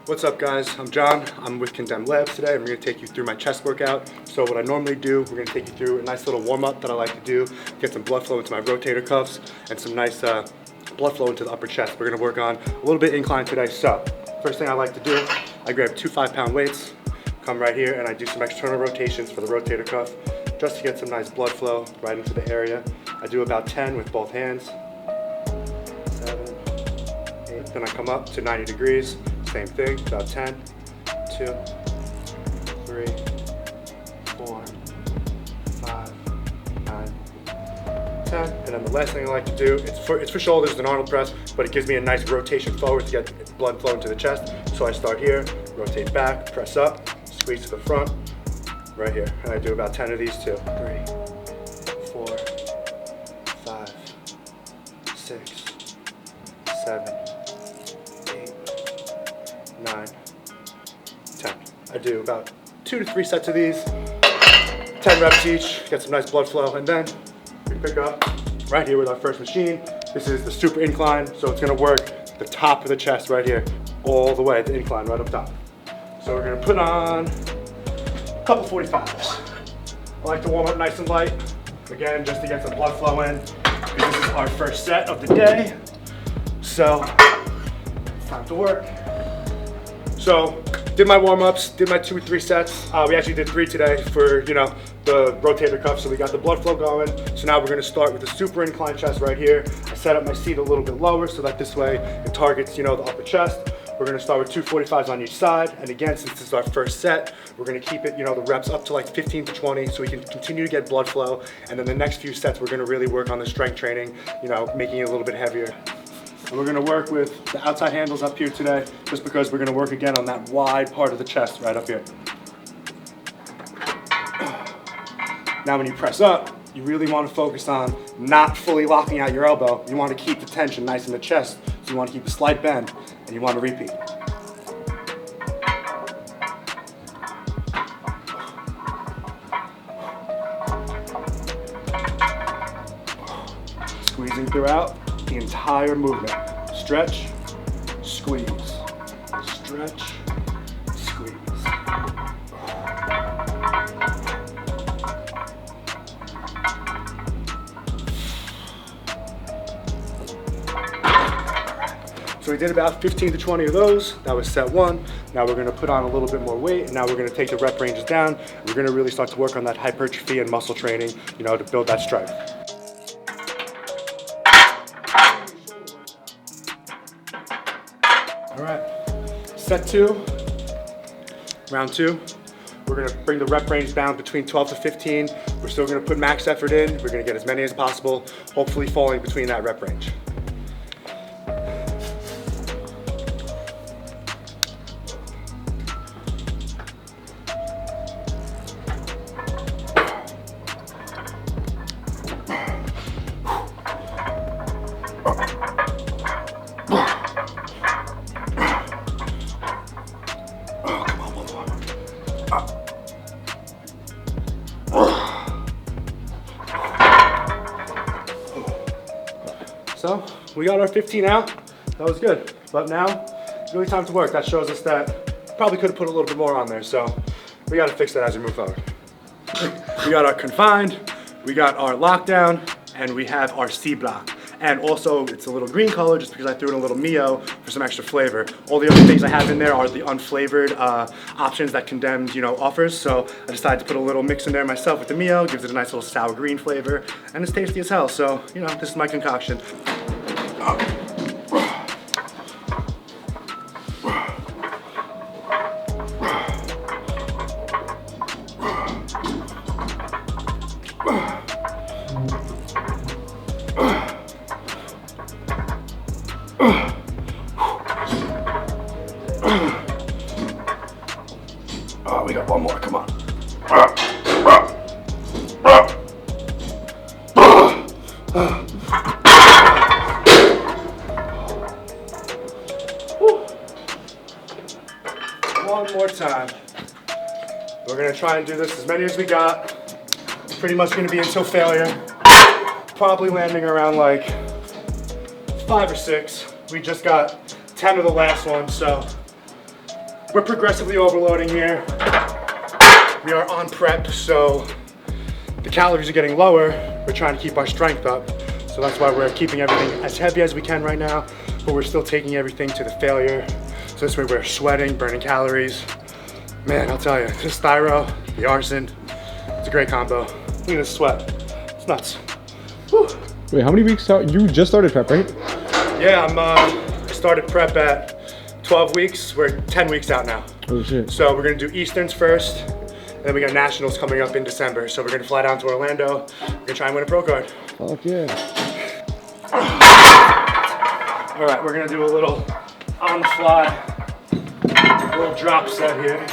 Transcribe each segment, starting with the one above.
What's up guys, I'm John, I'm with Condemned Labs today. I'm going to take you through my chest workout. So what I normally do, we're going to take you through a nice little warm-up that I like to do, get some blood flow into my rotator cuffs and some nice blood flow into the upper chest. We're going to work on a little bit incline today. So first thing I like to do, I grab 2 5-pound weights, come right here and I do some external rotations for the rotator cuff just to get some nice blood flow right into the area. I do about 10 with both hands, 7, 8, then I come up to 90 degrees. Same thing, about 10, 2, 3, 4, 5, 9, 10. And then the last thing I like to do, it's for shoulders, it's an Arnold press, but it gives me a nice rotation forward to get blood flow into the chest. So I start here, rotate back, press up, squeeze to the front, right here. And I do about 10 of these too. 3, 4, 5, 6, 7, 9, 10. I do about 2 to 3 sets of these, 10 reps each, get some nice blood flow, and then we pick up right here with our first machine. This is the super incline, so it's gonna work the top of the chest right here, all the way, the incline right up top. So we're gonna put on a couple 45s. I like to warm up nice and light, again, just to get some blood flow in, because this is our first set of the day. So, it's time to work. So, did my warm-ups, did my 2 or 3 sets. We actually did 3 today for, the rotator cuff, so we got the blood flow going. So now we're gonna start with the super incline chest right here. I set up my seat a little bit lower so that this way it targets, the upper chest. We're gonna start with 2 45s on each side. And again, since this is our first set, we're gonna keep it, the reps up to like 15 to 20 so we can continue to get blood flow. And then the next few sets, we're gonna really work on the strength training, making it a little bit heavier. And we're gonna work with the outside handles up here today, just because we're gonna work again on that wide part of the chest right up here. Now when you press up, you really wanna focus on not fully locking out your elbow. You wanna keep the tension nice in the chest, so you wanna keep a slight bend, and you wanna repeat. Squeezing throughout the entire movement. Stretch, squeeze, stretch, squeeze. So we did about 15 to 20 of those. That was set 1. Now we're gonna put on a little bit more weight, and now we're gonna take the rep ranges down. We're gonna really start to work on that hypertrophy and muscle training, to build that strength. All right, set 2, round 2. We're gonna bring the rep range down between 12 to 15. We're still gonna put max effort in. We're gonna get as many as possible, hopefully falling between that rep range. So we got our 15 out, that was good. But now, it's really time to work. That shows us that probably could have put a little bit more on there, so we gotta fix that as we move forward. We got our confined, we got our lockdown, and we have our C block. And also, it's a little green color just because I threw in a little Mio for some extra flavor. All the other things I have in there are the unflavored options that Condemned, offers. So I decided to put a little mix in there myself with the Mio. Gives it a nice little sour green flavor, and it's tasty as hell. So, this is my concoction. Oh, we got one more, come on. One more time. We're gonna try and do this as many as we got. It's pretty much gonna be until failure. Probably landing around like 5 or 6. We just got 10 of the last one, so we're progressively overloading here. We are on prep, so the calories are getting lower. We're trying to keep our strength up. So that's why we're keeping everything as heavy as we can right now, but we're still taking everything to the failure. So this way we're sweating, burning calories. Man, I'll tell you, this thyro, the arson, it's a great combo. Look at this sweat, it's nuts. Whew. Wait, how many weeks out? You just started prep, right? Yeah, I started prep at 12 weeks. We're 10 weeks out now. Oh shit. So we're gonna do Easterns first, and then we got Nationals coming up in December. So we're gonna fly down to Orlando. We're gonna try and win a pro card. Fuck yeah. All right, we're gonna do a little on the fly, little drop set here.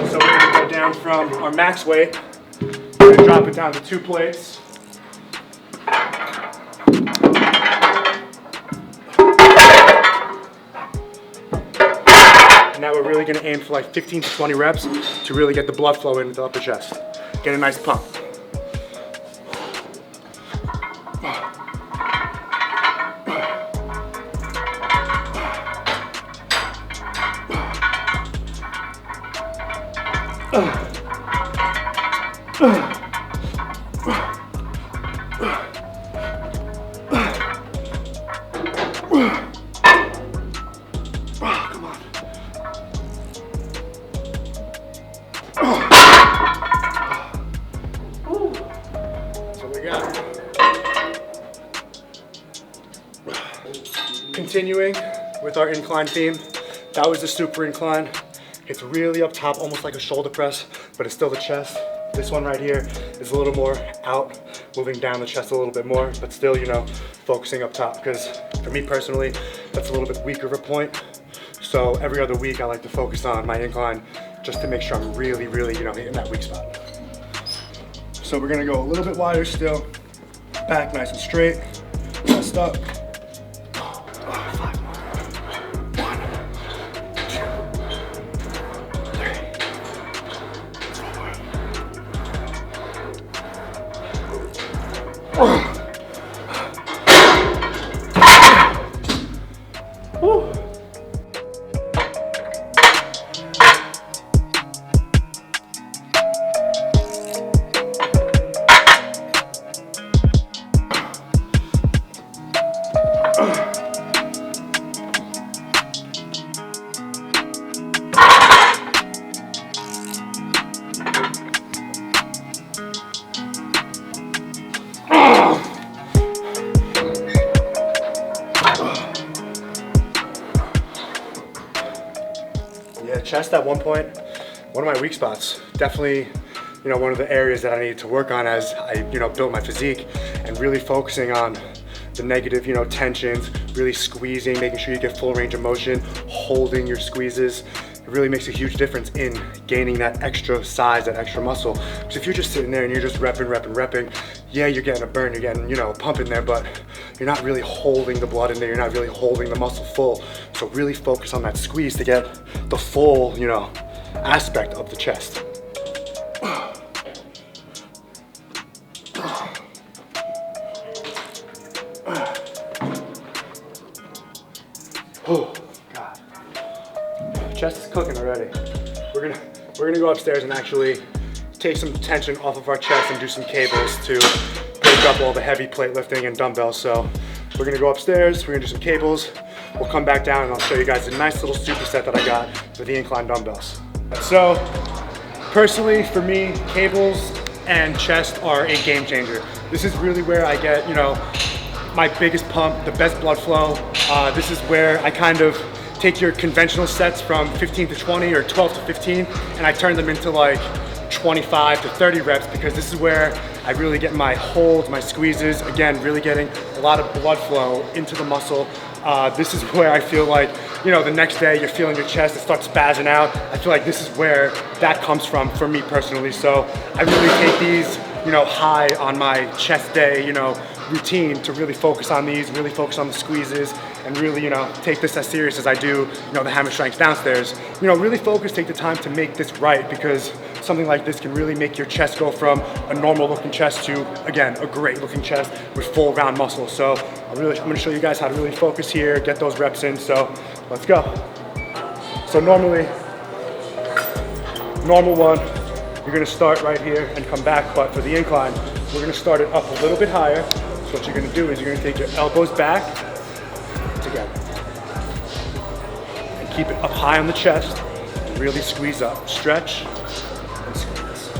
So we're gonna go down from our max weight, we're gonna drop it down to 2 plates. And now we're really gonna aim for like 15 to 20 reps to really get the blood flow into the upper chest. Get a nice pump. Continuing with our incline theme, that was the super incline. It's really up top, almost like a shoulder press, but it's still the chest. This one right here is a little more out, moving down the chest a little bit more, but still, you know, focusing up top, because for me personally, that's a little bit weaker of a point. So every other week I like to focus on my incline just to make sure I'm really, you know, hitting that weak spot. So we're gonna go a little bit wider still, back nice and straight, chest up. Yeah, chest at one point, one of my weak spots. Definitely, you know, one of the areas that I needed to work on as I, you know, built my physique, and really focusing on the negative, you know, tensions, really squeezing, making sure you get full range of motion, holding your squeezes. It really makes a huge difference in gaining that extra size, that extra muscle. Because if you're just sitting there and you're just repping, yeah, you're getting a burn, you're getting, you know, a pump in there, but you're not really holding the blood in there, you're not really holding the muscle full. So really focus on that squeeze to get the full, you know, aspect of the chest. Oh, God. Chest is cooking already. We're gonna go upstairs and actually take some tension off of our chest and do some cables to break up all the heavy plate lifting and dumbbells. So we're gonna go upstairs, we're gonna do some cables. We'll come back down and I'll show you guys a nice little superset that I got for the incline dumbbells. So personally, for me, cables and chest are a game changer. This is really where I get, you know, my biggest pump, the best blood flow. This is where I kind of take your conventional sets from 15 to 20 or 12 to 15, and I turn them into like 25 to 30 reps, because this is where I really get my holds, my squeezes, again, really getting a lot of blood flow into the muscle. This is where I feel like, you know, the next day you're feeling your chest, it starts spazzing out. I feel like this is where that comes from for me personally. So I really take these, you know, high on my chest day, you know, routine to really focus on these, really focus on the squeezes, and really, you know, take this as serious as I do, you know, the hammer strength downstairs. You know, really focus, take the time to make this right, because something like this can really make your chest go from a normal looking chest to, again, a great looking chest with full round muscles. So I'm gonna show you guys how to really focus here, get those reps in, so let's go. So normally, normal one, you're gonna start right here and come back, but for the incline, we're gonna start it up a little bit higher. So what you're gonna do is you're gonna take your elbows back together. And keep it up high on the chest, and really squeeze up. Stretch and squeeze.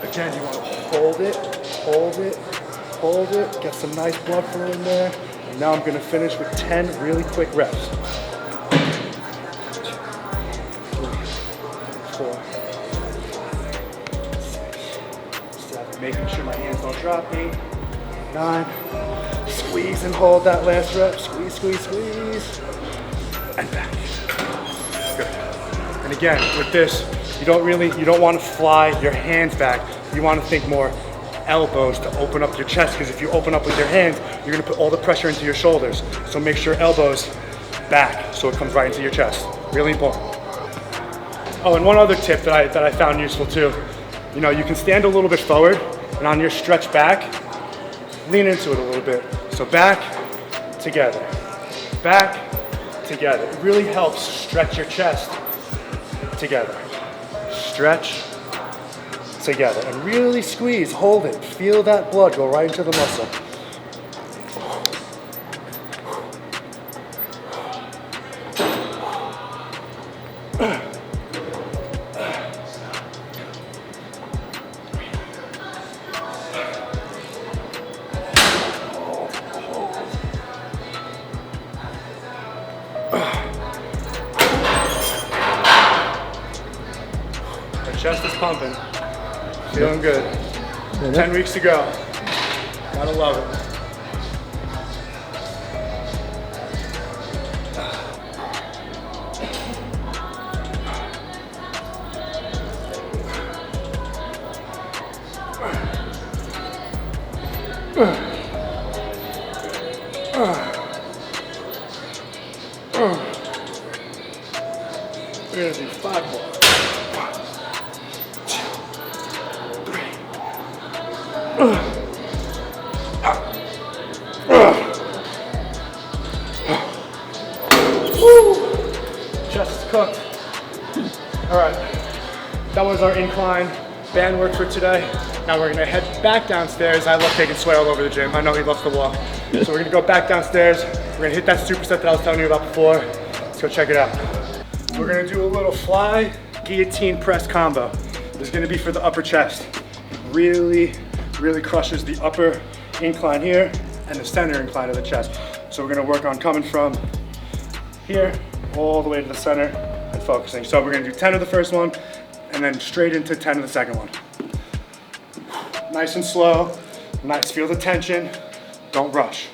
Again, you want to hold it, hold it, hold it, get some nice blood flow in there. And now I'm going to finish with 10 really quick reps. 2, 3, 4, 6, 7. Making sure my hands don't drop. 8, 9. Squeeze and hold that last rep. Squeeze, squeeze, squeeze. And back. Good. And again, with this, you don't want to fly your hands back. You want to think more elbows to open up your chest, because if you open up with your hands, you're going to put all the pressure into your shoulders. So make sure elbows back so it comes right into your chest. Really important. Oh, and one other tip that I found useful too. You know, you can stand a little bit forward, and on your stretch back, lean into it a little bit. So back, together. Back, together. It really helps stretch your chest together. Stretch together and really squeeze, hold it, feel that blood go right into the muscle. The chest is pumping. Feeling good. 10 weeks to go. Gotta love it. We're gonna do 5 more. 1, 2, 3. Chest is cooked. All right, that was our incline band work for today. Now we're gonna head back downstairs. I love taking Sway all over the gym. I know he loves to walk. So we're gonna go back downstairs. We're gonna hit that superset that I was telling you about before. Let's go check it out. We're gonna do a little fly guillotine press combo. This is gonna be for the upper chest. Really crushes the upper incline here and the center incline of the chest. So we're gonna work on coming from here all the way to the center and focusing. So we're gonna do 10 of the first one and then straight into 10 of the second one. Nice and slow, nice, feel the tension, don't rush.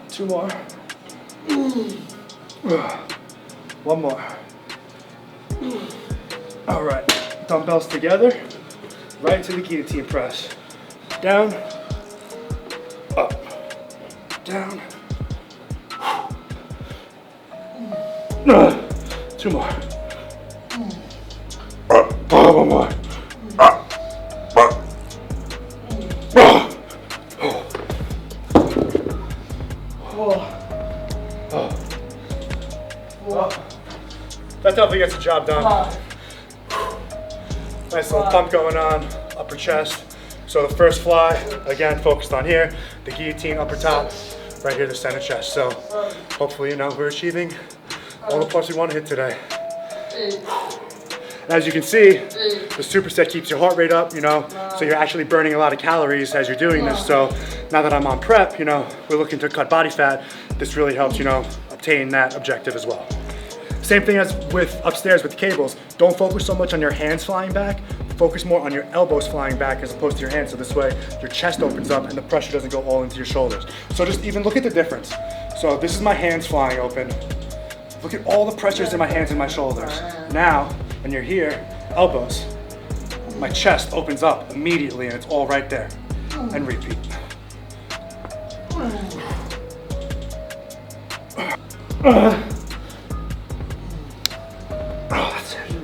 Two more. One more. All right, dumbbells together, right to the guillotine press. Down, up, down. 2 more. One more. That definitely gets the job done. Nice little pump going on, upper chest. So the first fly, again, focused on here, the guillotine upper top, right here, the center chest. So hopefully, you know, we're achieving all the parts we want to hit today. And as you can see, the superset keeps your heart rate up, you know, so you're actually burning a lot of calories as you're doing this. So now that I'm on prep, you know, we're looking to cut body fat. This really helps, you know, obtain that objective as well. Same thing as with upstairs with the cables. Don't focus so much on your hands flying back. Focus more on your elbows flying back as opposed to your hands. So this way your chest opens up and the pressure doesn't go all into your shoulders. So just even look at the difference. So this is my hands flying open. Look at all the pressures in my hands and my shoulders. Now, when you're here, elbows. my chest opens up immediately and it's all right there. And repeat. That's it.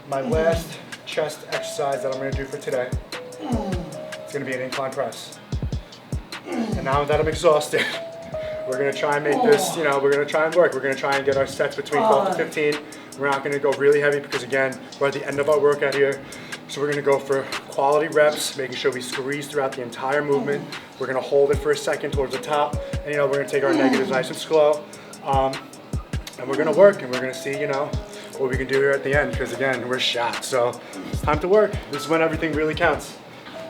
My last chest exercise that I'm gonna do for today, it's gonna be an incline press. And now that I'm exhausted, we're gonna try and make this, we're gonna try and work. We're gonna try and get our sets between 12 to 15. We're not gonna go really heavy because again, we're at the end of our workout here. So we're gonna go for quality reps, making sure we squeeze throughout the entire movement. We're gonna hold it for a second towards the top. And we're gonna take our negatives nice and slow. And we're gonna work and we're gonna see, what we can do here at the end. Because again, we're shot. So it's time to work. This is when everything really counts.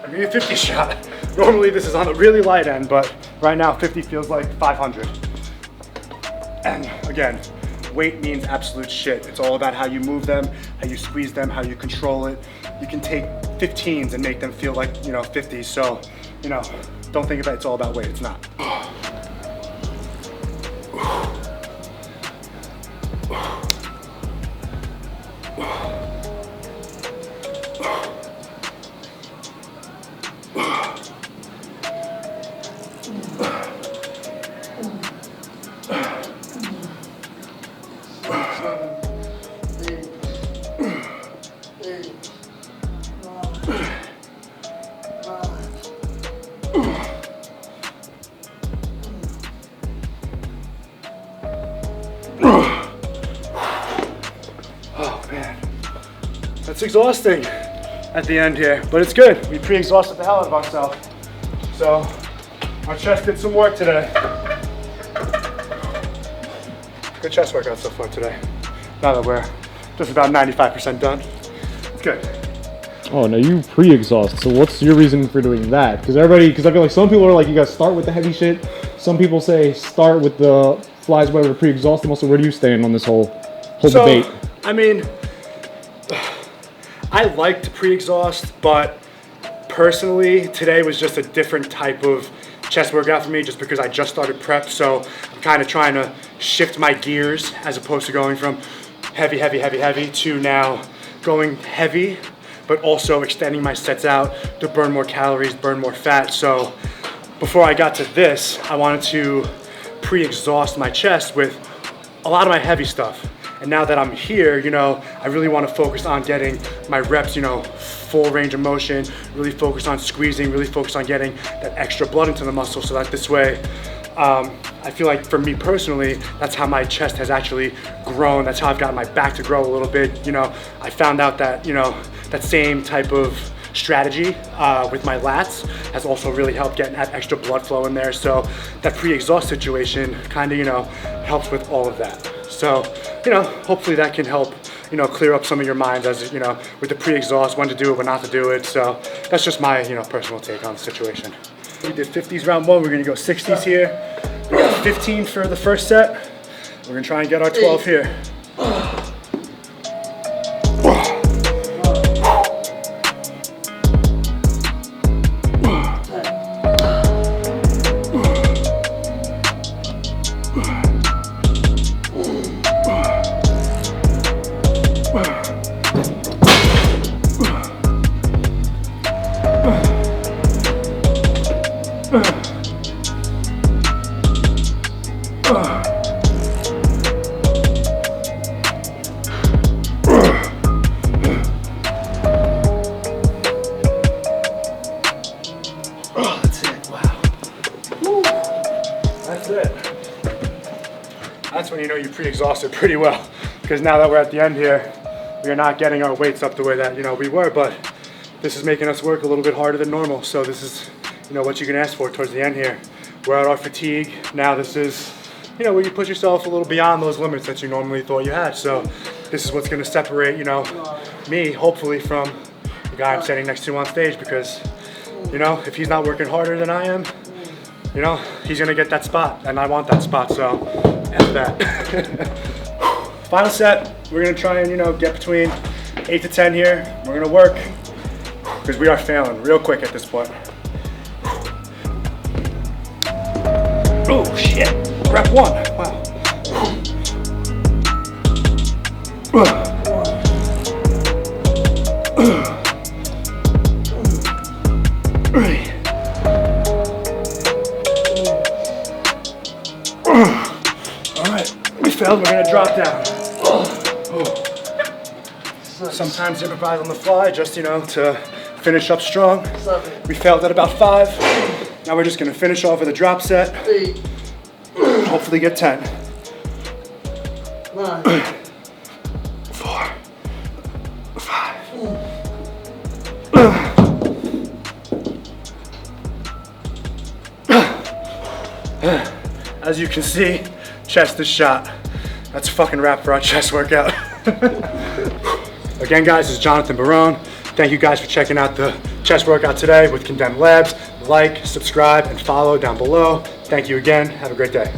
I'm gonna 50 shot. Normally this is on the really light end, but right now 50 feels like 500. And again, weight means absolute shit. It's all about how you move them, how you squeeze them, how you control it. You can take 15s and make them feel like, 50s. So, don't think about it's all about weight. It's not. Oh man, that's exhausting at the end here, but it's good. We pre-exhausted the hell out of ourselves. So our chest did some work today. Good chest workout so far today. Now that we're just about 95% done, it's good. Oh, no, you pre-exhaust. So what's your reason for doing that? Because I feel like some people are like, you guys start with the heavy shit. Some people say start with the flies, whatever, pre-exhaust them. Also, where do you stand on this whole debate? I mean, I like to pre-exhaust, but personally, today was just a different type of chest workout for me just because I just started prep. So I'm kind of trying to shift my gears as opposed to going from heavy to now going heavy, but also extending my sets out to burn more calories, burn more fat. So before I got to this, I wanted to pre-exhaust my chest with a lot of my heavy stuff. And now that I'm here, I really want to focus on getting my reps, full range of motion, really focus on squeezing, really focus on getting that extra blood into the muscle so that this way, I feel like for me personally, that's how my chest has actually grown. That's how I've gotten my back to grow a little bit. I found out that, that same type of strategy with my lats has also really helped getting that extra blood flow in there. So that pre-exhaust situation kind of, helps with all of that. So, hopefully that can help, clear up some of your minds as, with the pre-exhaust, when to do it, when not to do it. So that's just my, personal take on the situation. We did 50s round one. We're gonna go 60s here. We got 15 for the first set. We're gonna try and get our 12 here. That's when you pre-exhausted pretty well, because now that we're at the end here, we are not getting our weights up the way that we were, but this is making us work a little bit harder than normal. So this is what you can ask for towards the end here. We're at our fatigue. Now this is where you push yourself a little beyond those limits that you normally thought you had. So this is what's going to separate me hopefully from the guy I'm standing next to on stage, because if he's not working harder than I am, he's gonna get that spot, and I want that spot, so that's that. Final set, we're gonna try and, get between 8 to 10 here. We're gonna work, because we are failing real quick at this point. Oh shit, rep 1, wow. failed, we're gonna drop down. Sometimes improvise on the fly, just, you know, to finish up strong. We failed at about 5. Now we're just gonna finish off with a drop set. 8. Hopefully get 10. 9. 4. 5. As you can see, chest is shot. That's a fucking wrap for our chest workout. Again, guys, this is Jonathan Barone. Thank you guys for checking out the chest workout today with Condemned Labs. Like, subscribe, and follow down below. Thank you again. Have a great day.